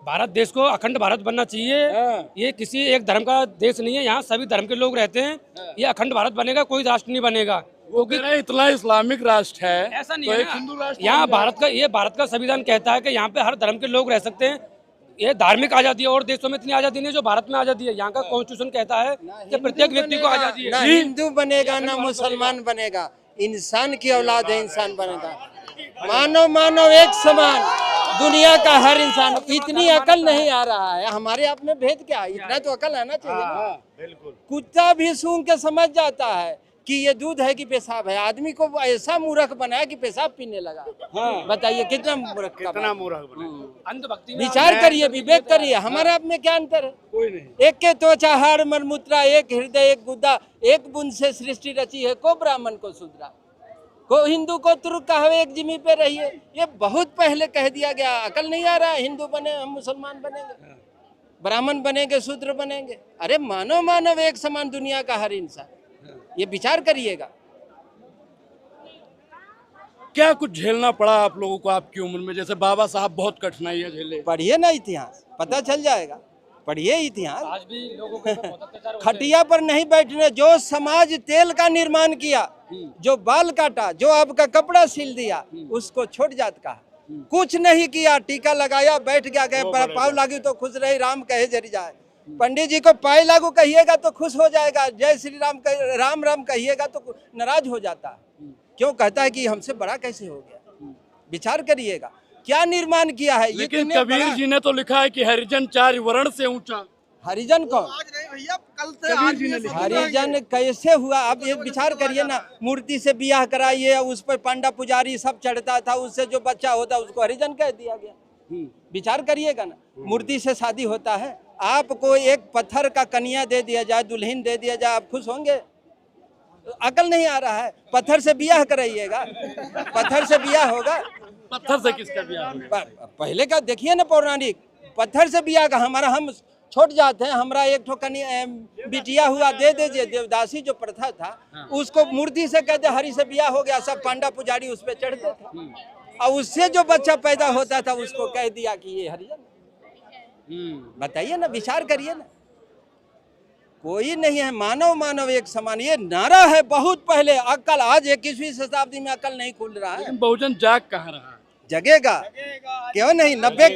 भारत देश को अखंड भारत बनना चाहिए। ये किसी एक धर्म का देश नहीं है, यहाँ सभी धर्म के लोग रहते हैं। ये अखंड भारत बनेगा, कोई राष्ट्र नहीं बनेगा। क्योंकि इतना इस्लामिक राष्ट्र है, ऐसा नहीं तो है एक ना। हिंदू राष्ट्र यहाँ भारत का संविधान कहता है कि यहाँ पे हर धर्म के लोग रह सकते हैं। ये धार्मिक आजादी है, और देशों में इतनी आजादी नहीं है जो भारत में आजादी है। यहाँ का कॉन्स्टिट्यूशन कहता है कि प्रत्येक व्यक्ति को आजादी है। ना हिंदू बनेगा ना मुसलमान बनेगा, इंसान की औलाद है, इंसान बनेगा। मानव मानव एक समान, दुनिया का हर इंसान। इतनी अकल नहीं आ रहा है हमारे आप में, भेद क्या है? इतना तो अकल आना चाहिए ना। बिल्कुल। कुत्ता भी सूंघ के समझ जाता है कि ये दूध है कि पेशाब है। आदमी को ऐसा मूर्ख बनाया कि पेशाब पीने लगा। बताइए कितना मूर्ख, कितना मूर्ख बना। अंधभक्ति में विचार करिए, विवेक करिए। हमारे आप में क्या अंतर है? कोई नहीं। एक के त्वचा हाड़ मलमूत्रा, एक हृदय एक गुदा, एक बूंद से सृष्टि रची है, को ब्राह्मण को शूद्रा, को हिंदू को तुर्क कहावे, एक जिमी पे रहिए। ये बहुत पहले कह दिया गया। अकल नहीं आ रहा है। हिंदू बने हम मुसलमान बनेंगे, ब्राह्मण बनेंगे, शूद्र बनेंगे। अरे मानव मानव एक समान, दुनिया का हर इंसान। ये विचार करिएगा। क्या कुछ झेलना पड़ा आप लोगों को आपकी उम्र में? जैसे बाबा साहब बहुत कठिनाइयां झेले। पढ़िए ना इतिहास, पता चल जाएगा। पढ़िए इतिहास। आज भी लोगों के ऊपर बहुत अत्याचार होते हैं। खटिया पर नहीं बैठने, जो समाज तेल का निर्माण किया, जो बाल काटा, जो आपका कपड़ा सिल दिया, उसको छोड़ जात कहा। कुछ नहीं किया, टीका लगाया, बैठ गया, गए पाव लागू तो खुश रही, राम कहे जरी जाए। पंडित जी को पाए लागू कहिएगा तो खुश हो जाएगा, जय श्री राम राम राम कहिएगा तो नाराज हो जाता है। क्यों? कहता है कि हमसे बड़ा कैसे हो गया। विचार करिएगा क्या निर्माण किया है। लेकिन कबीर जी ने तो लिखा है कि हरिजन 4 वर्ण से ऊंचा। हरिजन कौन? आज नहीं भैया, कल से आज जी ने लिखा। हरिजन कैसे हुआ? आप ये विचार करिए ना। मूर्ति से बियाह कराइए, उस पर पांडा पुजारी सब चढ़ता था, उससे जो बच्चा होता उसको हरिजन कह दिया गया। विचार करिएगा ना। मूर्ति से शादी होता है। आपको एक पत्थर का कन्या दे दिया जाए, दुल्हन दे दिया जाए, आप खुश होंगे? अकल नहीं आ रहा है। पत्थर से बियाह कराइएगा, पत्थर से बियाह होगा? पत्थर से किसका ब्याह होगा? पहले का देखिए ना, पौराणिक पत्थर से बियाह का। हमारा हम छोट जाते हैं, हमरा एक ठो बिटिया हुआ दे दीजिए। देवदासी जो प्रथा था उसको मूर्ति से कहते हरि से बियाह हो गया। सब पांडा पुजारी उस पर चढ़ते थे, और उससे जो बच्चा पैदा होता था उसको कह दिया कि ये हरिजन। बताइए ना, विचार करिए ना। कोई नहीं है, मानव मानव एक समान। ये नारा है बहुत पहले। अकल आज 21वीं शताब्दी में अकल नहीं खुल रहा है। लेकिन बहुजन जाग कहाँ रहा? जगेगा क्यों नहीं? 90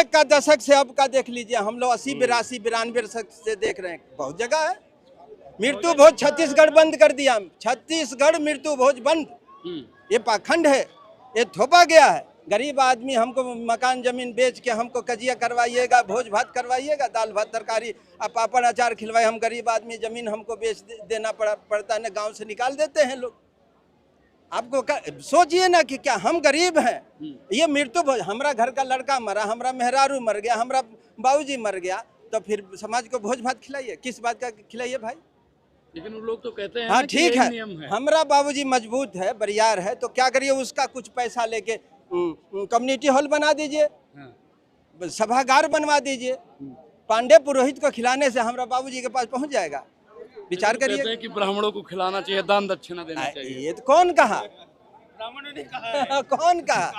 का दशक से अब का देख लीजिए। हम लोग 80 82 92 दशक से देख रहे हैं। बहुत जगह है। मृत्यु भोज छत्तीसगढ़ बंद कर दिया। छत्तीसगढ़ मृत्यु भोज बंद। ये पाखंड है, ये थोपा गया है। गरीब आदमी हमको मकान जमीन बेच के हमको कजिया करवाइएगा, भोज भात करवाइएगा, दाल भात तरकारी अब पापड़ अचार खिलवाए। हम गरीब आदमी, जमीन हमको बेच देना पड़ता है ना, गांव से निकाल देते हैं लोग। आपको सोचिए ना कि क्या हम गरीब हैं? ये मृत्यु भोज, हमारा घर का लड़का मरा, हमारा मेहरारू मर गया, हमारा बाबूजी मर गया, तो फिर समाज को भोज भात खिलाइए? किस बात का खिलाइए भाई? लेकिन वो लोग तो कहते हैं हाँ कि ठीक यही नियम है, हमारा बाबूजी मजबूत है, बरियार है, तो क्या करिए? उसका कुछ पैसा लेके कम्युनिटी हॉल बना दीजिए, सभागार बनवा दीजिए। पांडे पुरोहित को खिलाने से हमारा बाबूजी के पास पहुंच जाएगा। विचार करिए। कहते हैं कि ब्राह्मणों को खिलाना चाहिए, दान दक्षिणा देना चाहिए। ये तो कौन कहा? ब्राह्मणों ने कहा कौन कहा?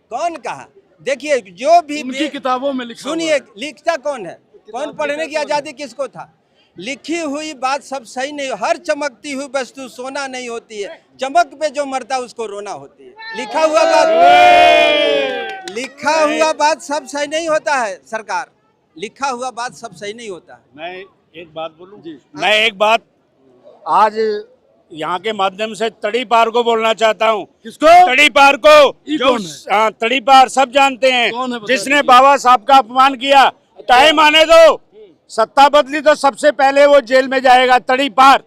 कौन कहा? देखिए जो भी उनकी किताबों में लिखा। सुनिए, लिखता कौन है? कौन? पढ़ने की आजादी किसको था? लिखी हुई बात सब सही नहीं। हर चमकती हुई वस्तु सोना नहीं होती है, चमक पे जो मरता उसको रोना होती है। लिखा हुआ बात सब सही नहीं होता है सरकार। लिखा हुआ बात सब सही नहीं होता है। मैं एक बात बोलूं? मैं एक बात आज यहाँ के माध्यम से तड़ी पार को बोलना चाहता हूँ। किसको? तड़ी पार को। जो कौन तड़ी पार सब जानते हैं, कौन है? जिसने बाबा साहब का अपमान किया। टाइम आने दो, सत्ता बदली तो सबसे पहले वो जेल में जाएगा। तड़ी पार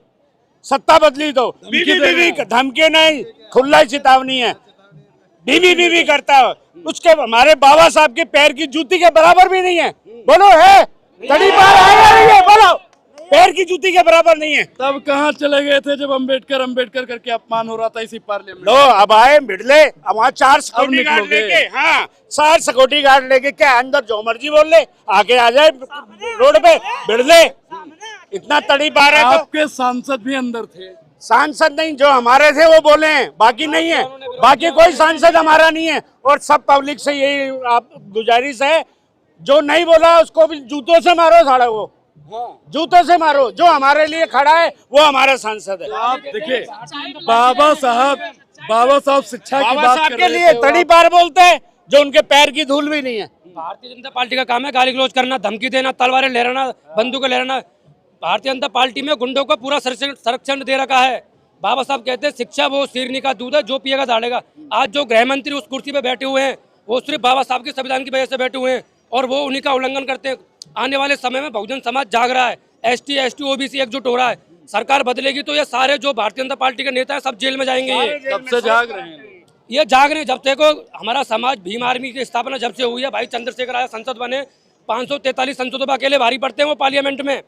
सत्ता बदली तो बीबी धमकी नहीं, खुला चेतावनी है। बीबी करता है, उसके हमारे बाबा साहब के पैर की जूती के बराबर भी नहीं है। बोलो है तड़ी पार आएगा नहीं है? बोलो, पैर की जूती के बराबर नहीं है। तब कहाँ चले गए थे जब अंबेडकर करके अपमान हो रहा था इसी पार्लियामेंट? लो अब आए मिडले, अब वहाँ 4 सिक्योरिटी गार्ड लेके, हाँ 4 सिक्योरिटी गार्ड लेके क्या अंदर जो मर्जी बोल ले, आगे आ जाए रोड पे मिडले। इतना तड़ी पार है। आपके सांसद भी अंदर थे। सांसद नहीं, जो हमारे थे वो बोले हैं, बाकी नहीं है। बाकी कोई सांसद हमारा नहीं है। और सब पब्लिक से यही आप गुजारिश है, जो नहीं बोला उसको भी जूतों से मारो, साढ़े वो जूतों से मारो। जो हमारे लिए खड़ा है वो हमारा सांसद है। आप देखिए, बाबा साहब शिक्षा की बाबा बात साहब कर के रहे लिए थे। तड़ी पार बोलते हैं, जो उनके पैर की धूल भी नहीं है। भारतीय जनता पार्टी का काम है गाली गलौज करना, धमकी देना, तलवारें लहराना, बंदूकें लहराना। भारतीय जनता पार्टी में गुंडों को पूरा संरक्षण दे रखा है। बाबा साहब कहते हैं शिक्षा वो शेरनी का दूध है, जो पिएगा दाड़ेगा। आज जो गृह मंत्री उस कुर्सी पे बैठे हुए हैं वो सिर्फ बाबा साहब के संविधान की वजह से बैठे हुए हैं और वो उन्हीं का उल्लंघन करते हैं। आने वाले समय में बहुजन समाज जाग रहा है, ST ST OBC एकजुट हो रहा है। सरकार बदलेगी तो ये सारे जो भारतीय जनता पार्टी के नेता हैं सब जेल में जाएंगे। ये कब से जाग रहे हैं? ये जाग रहे हैं जब से को हमारा समाज भीम आर्मी की स्थापना जब से हुई है। भाई चंद्रशेखर आया, संसद बने, 543 संसदों में अकेले भारी पड़ते हैं वो पार्लियामेंट में।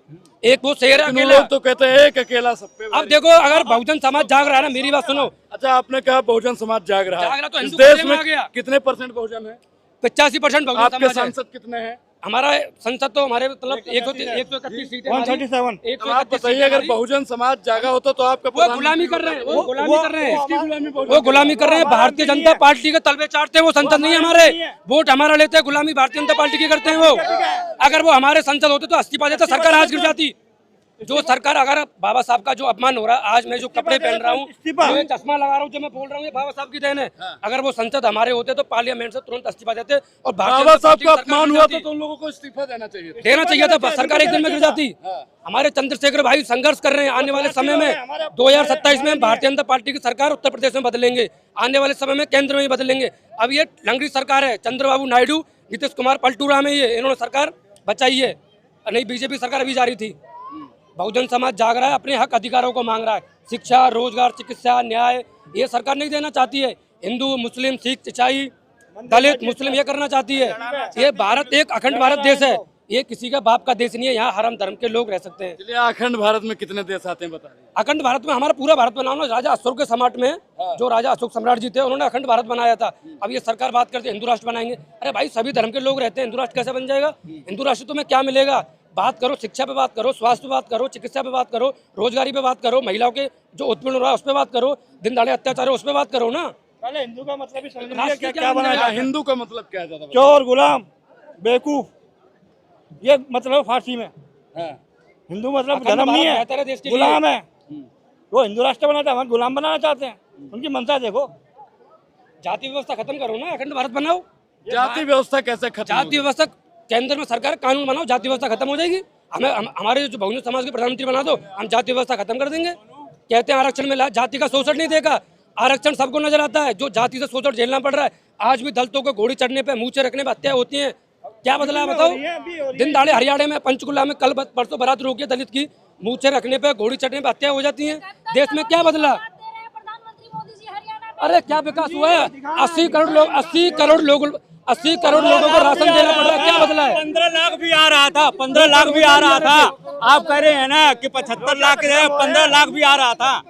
एक वो शेर है अकेला। लोग तो कहते हैं एक अकेला सब पे। अब देखो, अगर बहुजन समाज जाग रहा है ना, मेरी बात सुनो। अच्छा, आपने कहा बहुजन समाज जाग रहा जाग रहा तो है। इस हिंदू देश मुस्लिम में आ गया। कितने % बहुजन है? 85% बहुजन आपके समाज है। सांसद कितने हैं? हमारा संसद तो हमारे मतलब 131 सीटें, 137। अब आप बताइए, अगर बहुजन समाज जागा होता तो आपका वो गुलामी कर रहे हैं, वो गुलामी कर रहे हैं, गुलामी वो गुलामी कर रहे हैं। भारतीय जनता पार्टी के तलवे चाटते हैं वो संसद नहीं है हमारे। वोट हमारा लेते हैं, गुलामी भारतीय जनता पार्टी की करते हैं वो। अगर वो हमारे संसद होते तो इस्तीफा देते, सरकार आज गिर जाती। जो सरकार, अगर बाबा साहब का जो अपमान हो रहा है, आज मैं जो कपड़े पहन रहा हूँ, जो ये चश्मा लगा रहा हूँ, जो मैं बोल रहा हूँ, ये बाबा साहब की देन है। अगर वो संसद हमारे होते तो पार्लियामेंट से तुरंत इस्तीफा देते और बाबा साहब का अपमान हुआ तो उन लोगों को इस्तीफा देना चाहिए था। देना चाहिए था, सरकार एक दिन में गिर जाती। हमारे चंद्रशेखर भाई संघर्ष कर रहे हैं। आने वाले समय में 2027 में भारतीय जनता पार्टी की सरकार उत्तर प्रदेश में बदलेंगे, आने वाले समय में केंद्र में ही बदलेंगे। अब ये लंगड़ी सरकार है, चंद्रबाबू नायडू, नीतीश कुमार पलटू राम है, ये इन्होंने सरकार बचाई है। नहीं, बीजेपी सरकार अभी जारी थी। बहुजन समाज जाग रहा है, अपने हक अधिकारों को मांग रहा है। शिक्षा, रोजगार, चिकित्सा, न्याय ये सरकार नहीं देना चाहती है। हिंदू, मुस्लिम, सिख, ईसाई, दलित, मुस्लिम ये करना चाहती है। ये भारत एक अखंड भारत देश है, ये किसी का बाप का देश नहीं है। यहाँ हर धर्म के लोग रह सकते हैं। चलिए, अखंड भारत में कितने देश आते हैं बता रहे हैं? अखंड भारत में हमारा पूरा भारत बनाना ना, राजा अशोक के सम्राट में, जो राजा अशोक सम्राट जी थे उन्होंने अखंड भारत बनाया था। अब ये सरकार बात करते हिंदू राष्ट्र बनाएंगे। अरे भाई, सभी धर्म के लोग रहते हैं, हिंदू राष्ट्र कैसे बन जाएगा? हिंदू राष्ट्र तुम्हें क्या मिलेगा? बात करो शिक्षा पे, बात करो स्वास्थ्य पे, बात करो चिकित्सा पे, बात करो रोजगारी पे, बात करो महिलाओं के जो उत्पीड़न हो रहा है उस पर बात करो, दिन दाड़े अत्याचार है उस पर बात करो ना। पहले हिंदू का मतलब ही समझ राष्ट्र क्या क्या क्या बनाया? बनाया? हिंदू का मतलब क्या है ज्यादा? चोर, गुलाम, बेवकूफ, ये मतलब फारसी में। हाँ। हिंदू मतलब अखंड धर्म नहीं भारत है, बेहतर है देश के लिए। गुलाम है। वो हिंदू राष्ट्र बनाता है, हम गुलाम बनाना चाहते हैं। उनकी मंशा देखो। जाति व्यवस्था खत्म करो ना, अखंड भारत बनाओ। जाति व्यवस्था कैसे खत्म जाति होगी? व्यवस्था केंद्र में सरकार कानून बनाओ, जाति व्यवस्था खत्म हो जाएगी। हमारे जो बहुजन समाज के प्रधानमंत्री बना दो, हम जाति व्यवस्था खत्म कर देंगे। कहते हैं आरक्षण में जाति का शोषण नहीं देखा, आरक्षण सबको नजर आता है। जो जाति से शोषण झेलना पड़ रहा है, आज भी दलितों को घोड़ी चढ़ने पे, मुँह से रखने पे हत्या होती है। क्या बदला है बताओ? दिन दाड़े हरियाणा में, पंचकुला में कल परसों बारात रोकी है दलित की, मुँह से रखने पे, घोड़ी चढ़ने पे हत्या हो जाती है। देश में क्या बदला? अरे क्या विकास हुआ है? 80 करोड़ लोग 80 करोड़ लोगों को राशन देना पड़ रहा है। क्या बदला है? 15 लाख भी आ रहा था, 15 लाख भी आ रहा था। आप कह रहे हैं ना कि 75 लाख के जगह 15 लाख भी आ रहा था।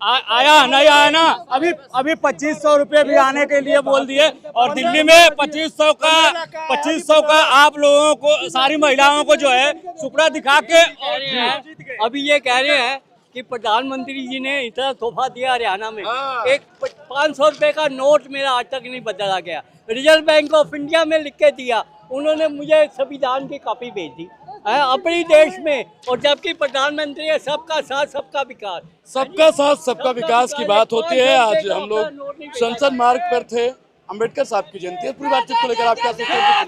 आया नहीं आया ना? अभी 2500 रुपए भी आने के लिए बोल दिए। और दिल्ली में 2500 का आप लोगों को, सारी महिलाओं को जो है सुपड़ा दिखा के अभी ये कह रहे हैं कि प्रधानमंत्री जी ने इतना तोहफा दिया हरियाणा में। एक 500 रुपए का नोट मेरा आज तक नहीं बदला गया। रिजर्व बैंक ऑफ इंडिया में लिख के दिया उन्होंने, मुझे संविधान की कॉपी भेज दी अपने देश में। और जबकि प्रधानमंत्री है सबका साथ सबका विकास। सबका साथ सबका विकास की बात होती है। आज हम लोग संसद मार्ग पर थे, अंबेडकर साहब की जयंती है। पूरी बातचीत को लेकर आप क्या सोचते हैं?